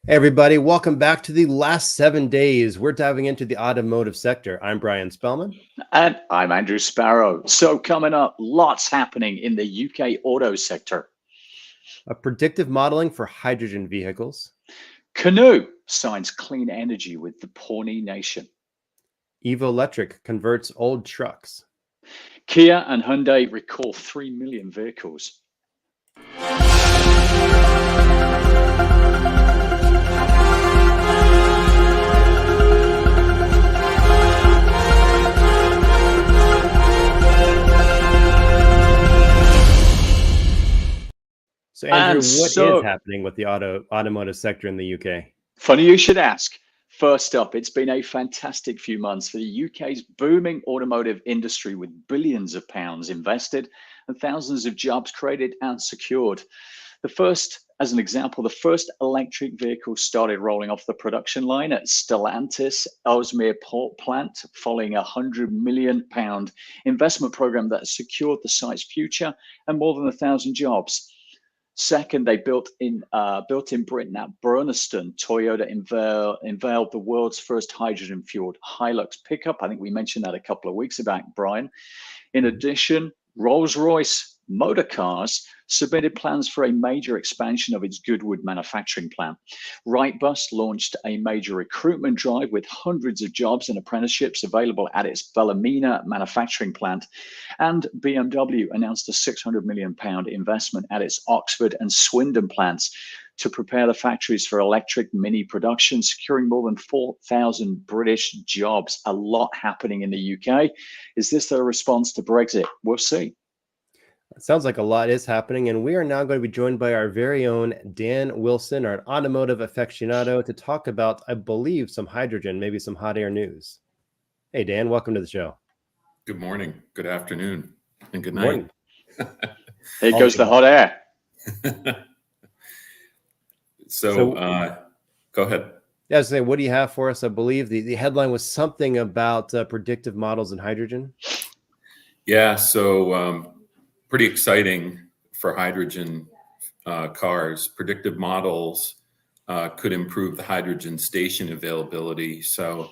Hey everybody, welcome back to the last 7 days. We're diving into the automotive sector. I'm Bryan Spellman. And I'm Andrew Sparrow. So, coming up, lots happening in the UK auto sector. A predictive modeling for hydrogen vehicles. Canoe signs clean energy with the Pawnee Nation. Evo Electric converts old trucks. Kia and Hyundai recall 3 million vehicles. So Andrew, what is happening with the automotive sector in the UK? Funny you should ask. First up, it's been a fantastic few months for the UK's booming automotive industry with billions of pounds invested and thousands of jobs created and secured. As an example, the first electric vehicle started rolling off the production line at Stellantis Ellesmere Port Plant following a £100 million investment program that secured the site's future and more than 1,000 jobs. Second, they built in Britain at Burnaston. Toyota unveiled the world's first hydrogen-fueled Hilux pickup. I think we mentioned that a couple of weeks back, Brian. In addition, Rolls-Royce Motor Cars submitted plans for a major expansion of its Goodwood manufacturing plant. Wrightbus launched a major recruitment drive with hundreds of jobs and apprenticeships available at its Ballymena manufacturing plant. And BMW announced a £600 million investment at its Oxford and Swindon plants to prepare the factories for electric mini production, securing more than 4,000 British jobs. A lot happening in the UK. Is this the response to Brexit? We'll see. It sounds like a lot is happening, and we are now going to be joined by our very own Dan Wilson, our automotive aficionado, to talk about, I believe, some hydrogen, maybe some hot air news. Hey, Dan, welcome to the show. Good morning, good afternoon, and good night. There goes the hot air. So go ahead. Yeah, I was saying, what do you have for us? I believe the headline was something about predictive models in hydrogen. Yeah, so pretty exciting for hydrogen cars. Predictive models could improve the hydrogen station availability. So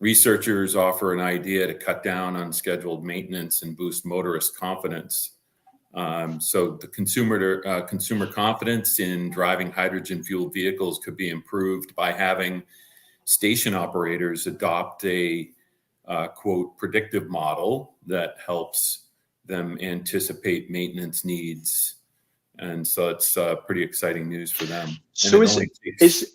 researchers offer an idea to cut down on scheduled maintenance and boost motorist confidence. So the consumer confidence in driving hydrogen-fueled vehicles could be improved by having station operators adopt a quote predictive model that helps them anticipate maintenance needs, and so it's pretty exciting news for them. So is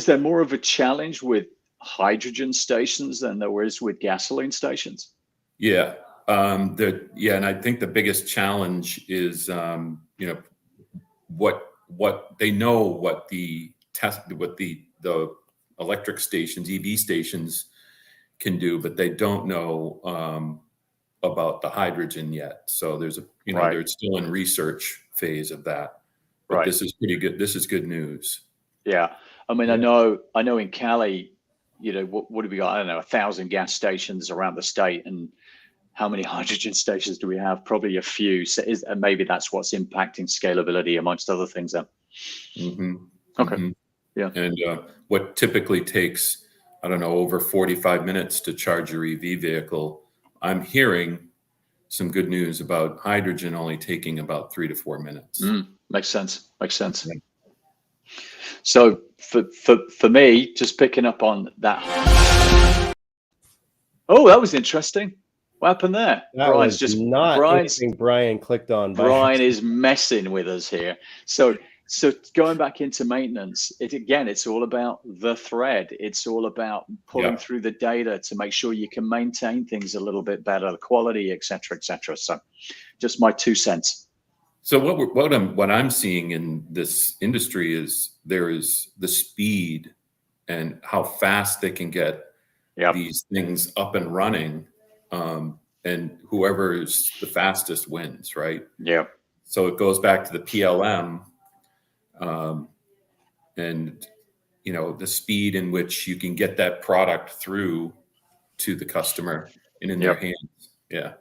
there more of a challenge with hydrogen stations than there is with gasoline stations? Yeah. And I think the biggest challenge is, what they know what the electric stations, EV stations can do, but they don't know about the hydrogen yet. So there's they're still in research phase of that. But this is pretty good. This is good news. Yeah. I mean, I know in Cali, what do we got? I don't know, 1,000 gas stations around the state, and how many hydrogen stations do we have? Probably a few. So maybe that's what's impacting scalability amongst other things then. Mm-hmm. Okay. Mm-hmm. Yeah. And what typically takes, I don't know, over 45 minutes to charge your EV vehicle, I'm hearing some good news about hydrogen only taking about 3 to 4 minutes. Makes sense. Yeah. So for me, just picking up on that. Oh, that was interesting. What happened there? That Brian's was just not anything Brian clicked on. Brian is messing with us here. So going back into maintenance, it's all about the thread. It's all about pulling through the data to make sure you can maintain things a little bit better, the quality, et cetera, et cetera. So just my 2 cents. So what I'm seeing in this industry is there is the speed and how fast they can get these things up and running. And whoever is the fastest wins, right? Yeah. So it goes back to the PLM. And the speed in which you can get that product through to the customer and in their hands. Yeah.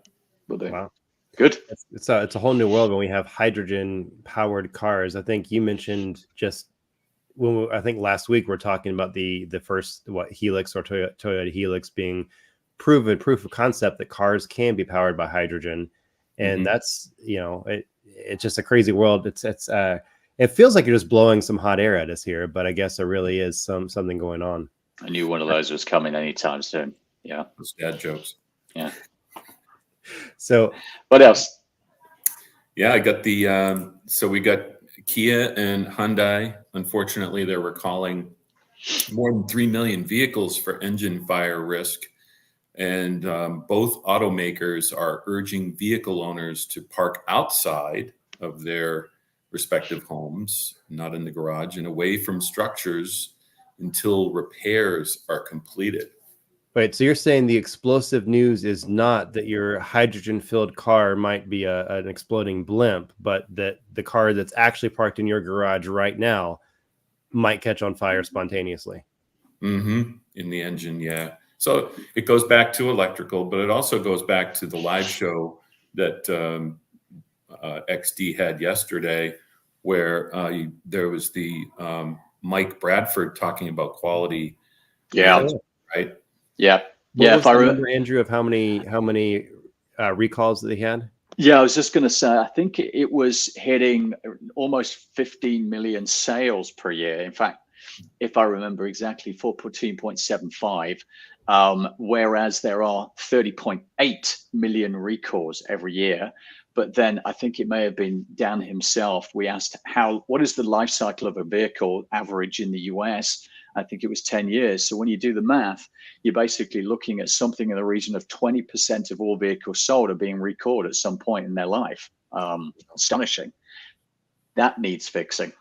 Wow. Good. It's a whole new world when we have hydrogen powered cars. I think you mentioned just I think last week we're talking about the first Helix or Toyota Helix being proof of concept that cars can be powered by hydrogen, and that's it's just a crazy world. It feels like you're just blowing some hot air at us here, but I guess there really is something going on. I knew one of those was coming anytime soon. Yeah, Those dad jokes. yeah. So What else? Yeah, I got the so we got Kia and Hyundai. Unfortunately, they're recalling more than 3 million vehicles for engine fire risk. And both automakers are urging vehicle owners to park outside of their respective homes, not in the garage, and away from structures until repairs are completed. Wait, so you're saying the explosive news is not that your hydrogen-filled car might be an exploding blimp, but that the car that's actually parked in your garage right now might catch on fire spontaneously? In the engine, yeah. So it goes back to electrical, but it also goes back to the live show that XD had yesterday, where there was the Mike Bradford talking about quality. Yeah. Right. Yeah. What was the number, Andrew, of how many recalls that they had? Yeah, I was just going to say, I think it was hitting almost 15 million sales per year. In fact, if I remember exactly, 14.75, whereas there are 30.8 million recalls every year. But then I think it may have been Dan himself. We asked what is the life cycle of a vehicle average in the US? I think it was 10 years. So when you do the math, you're basically looking at something in the region of 20% of all vehicles sold are being recalled at some point in their life. Astonishing. That needs fixing.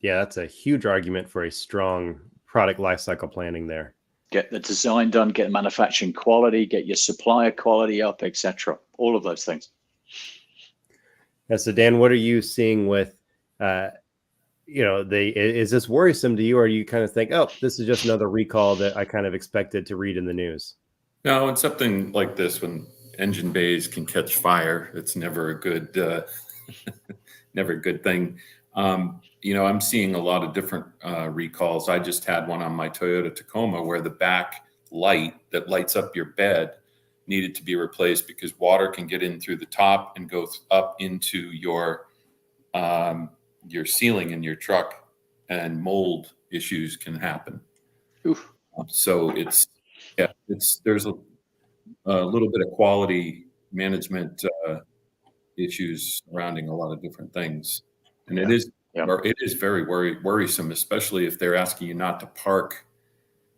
Yeah, that's a huge argument for a strong product lifecycle planning there. Get the design done, get manufacturing quality, get your supplier quality up, etc. All of those things. Yeah, so Dan, what are you seeing with, is this worrisome to you, or you kind of think, oh, this is just another recall that I kind of expected to read in the news? No, and something like this, when engine bays can catch fire, it's never a good, never a good thing. I'm seeing a lot of different recalls. I just had one on my Toyota Tacoma where the back light that lights up your bed needed to be replaced because water can get in through the top and go up into your ceiling in your truck, and mold issues can happen. So there's a little bit of quality management issues surrounding a lot of different things, and it is very worrisome, especially if they're asking you not to park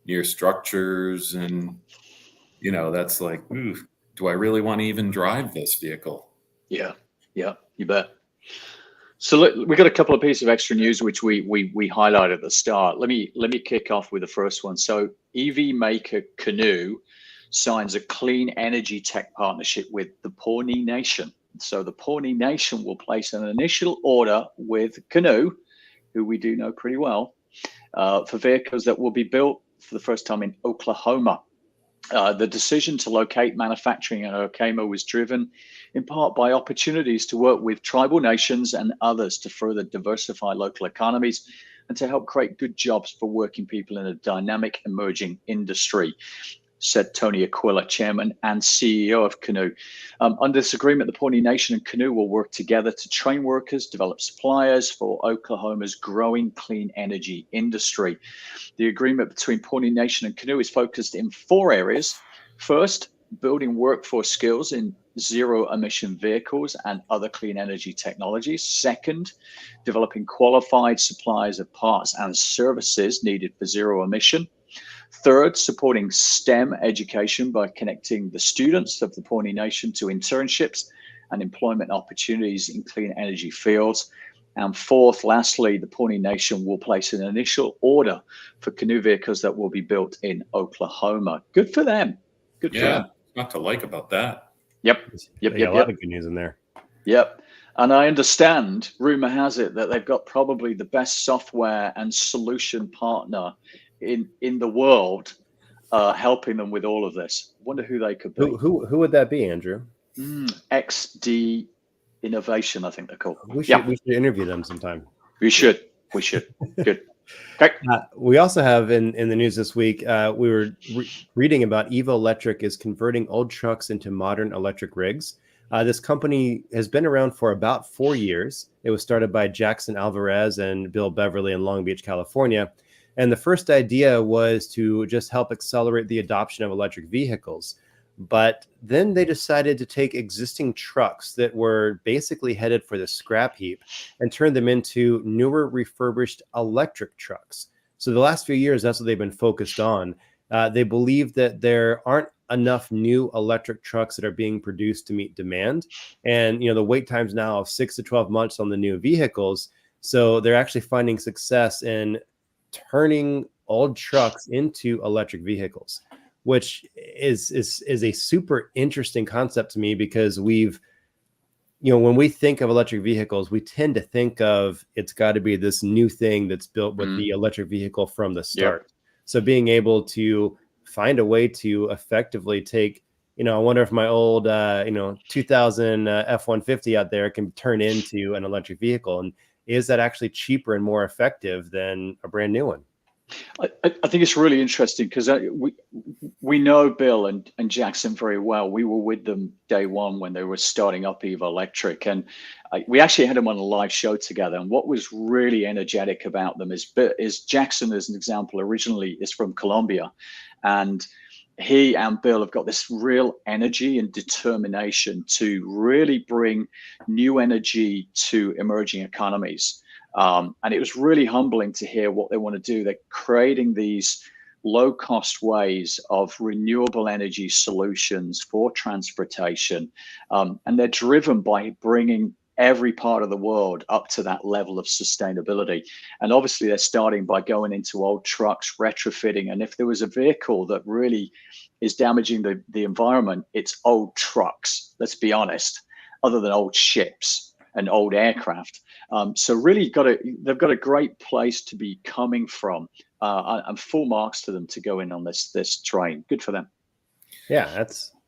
near structures, and that's like, ooh, do I really want to even drive this vehicle? Yeah, you bet. So look, we got a couple of pieces of extra news which we highlighted at the start. Let me kick off with the first one. So EV maker Canoo signs a clean energy tech partnership with the Pawnee Nation. So the Pawnee Nation will place an initial order with Canoo, who we do know pretty well, for vehicles that will be built for the first time in Oklahoma. The decision to locate manufacturing in Oklahoma was driven in part by opportunities to work with tribal nations and others to further diversify local economies and to help create good jobs for working people in a dynamic emerging industry, said Tony Aquila, chairman and CEO of Canoo. Under this agreement, the Pawnee Nation and Canoo will work together to train workers, develop suppliers for Oklahoma's growing clean energy industry. The agreement between Pawnee Nation and Canoo is focused in 4 areas. First, building workforce skills in zero emission vehicles and other clean energy technologies. Second, developing qualified suppliers of parts and services needed for zero emission. Third, supporting STEM education by connecting the students of the Pawnee Nation to internships and employment opportunities in clean energy fields. And fourth, lastly, the Pawnee Nation will place an initial order for Canoo vehicles that will be built in Oklahoma. Good for them. Good for them. Not to like about that. Yep. A lot of good news in there. Yep. And I understand, rumor has it, that they've got probably the best software and solution partner in the world helping them with all of this. Wonder who they could be. Who would that be, Andrew? XD Innovation, I think they're called. We should interview them sometime. We should. Good. Okay. We also have in the news this week, we were reading about Evo Electric is converting old trucks into modern electric rigs. This company has been around for about 4 years. It was started by Jackson Alvarez and Bill Beverly in Long Beach, California. And the first idea was to just help accelerate the adoption of electric vehicles. But then they decided to take existing trucks that were basically headed for the scrap heap and turn them into newer refurbished electric trucks. So the last few years, that's what they've been focused on. They believe that there aren't enough new electric trucks that are being produced to meet demand. And, the wait times now of 6 to 12 months on the new vehicles. So they're actually finding success in turning old trucks into electric vehicles, which is a super interesting concept to me, because we've, when we think of electric vehicles, we tend to think of it's got to be this new thing that's built with the electric vehicle from the start. Yep. So being able to find a way to effectively take, I wonder if my old, 2000 F-150 out there can turn into an electric vehicle. And is that actually cheaper and more effective than a brand new one? I think it's really interesting, because we know Bill and Jackson very well. We were with them day one when they were starting up Evo Electric, and we actually had them on a live show together. And what was really energetic about them is Jackson, as an example, originally is from Colombia, and he and Bill have got this real energy and determination to really bring new energy to emerging economies. And it was really humbling to hear what they want to do. They're creating these low-cost ways of renewable energy solutions for transportation. And they're driven by bringing every part of the world up to that level of sustainability. And obviously, they're starting by going into old trucks, retrofitting. And if there was a vehicle that really is damaging the environment, it's old trucks, let's be honest, other than old ships and old aircraft. So really they've got a great place to be coming from, and full marks to them to go in on this train. Good for them. Yeah,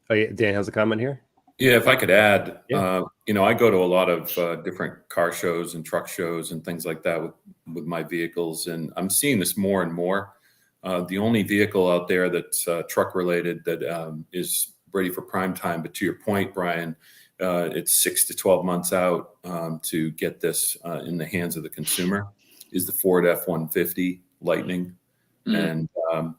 Dan has a comment here. Yeah, if I could add, I go to a lot of different car shows and truck shows and things like that with my vehicles, and I'm seeing this more and more. The only vehicle out there that's truck related that is ready for prime time, but to your point, Brian, it's 6 to 12 months out to get this in the hands of the consumer, is the Ford F-150 Lightning. I'm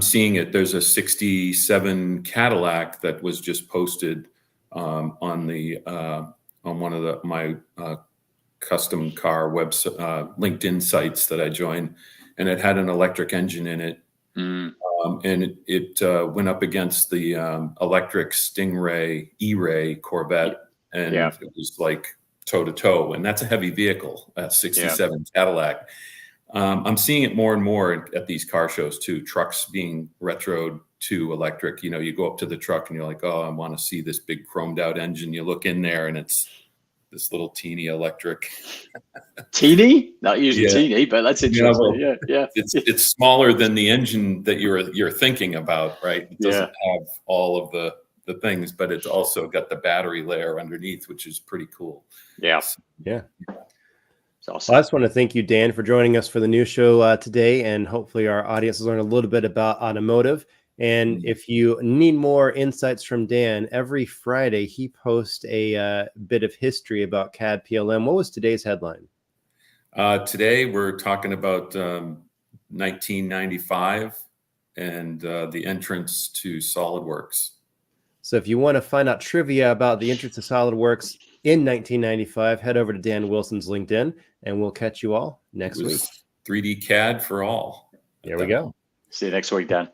seeing it. There's a 67 Cadillac that was just posted on one of my custom car website LinkedIn sites that I joined, and it had an electric engine in it. And it went up against the electric Stingray E-Ray Corvette, and it was like toe to toe. And that's a heavy vehicle, a 67 Cadillac. I'm seeing it more and more at these car shows too. Trucks being retroed to electric. You go up to the truck and you're like, oh, I want to see this big chromed out engine. You look in there and it's this little teeny electric. Teeny? Not usually teeny, but that's interesting. It's smaller than the engine that you're thinking about, right? It doesn't have all of the things, but it's also got the battery layer underneath, which is pretty cool. Yeah. It's awesome. Well, I just want to thank you, Dan, for joining us for the news show today, and hopefully our audience has learned a little bit about automotive. And if you need more insights from Dan, every Friday he posts a bit of history about CAD PLM. What was today's headline? Today we're talking about 1995 and the entrance to SolidWorks. So if you want to find out trivia about the entrance to SolidWorks in 1995, head over to Dan Wilson's LinkedIn, and we'll catch you all next week. 3D CAD for all. There we go. See you next week, Dan.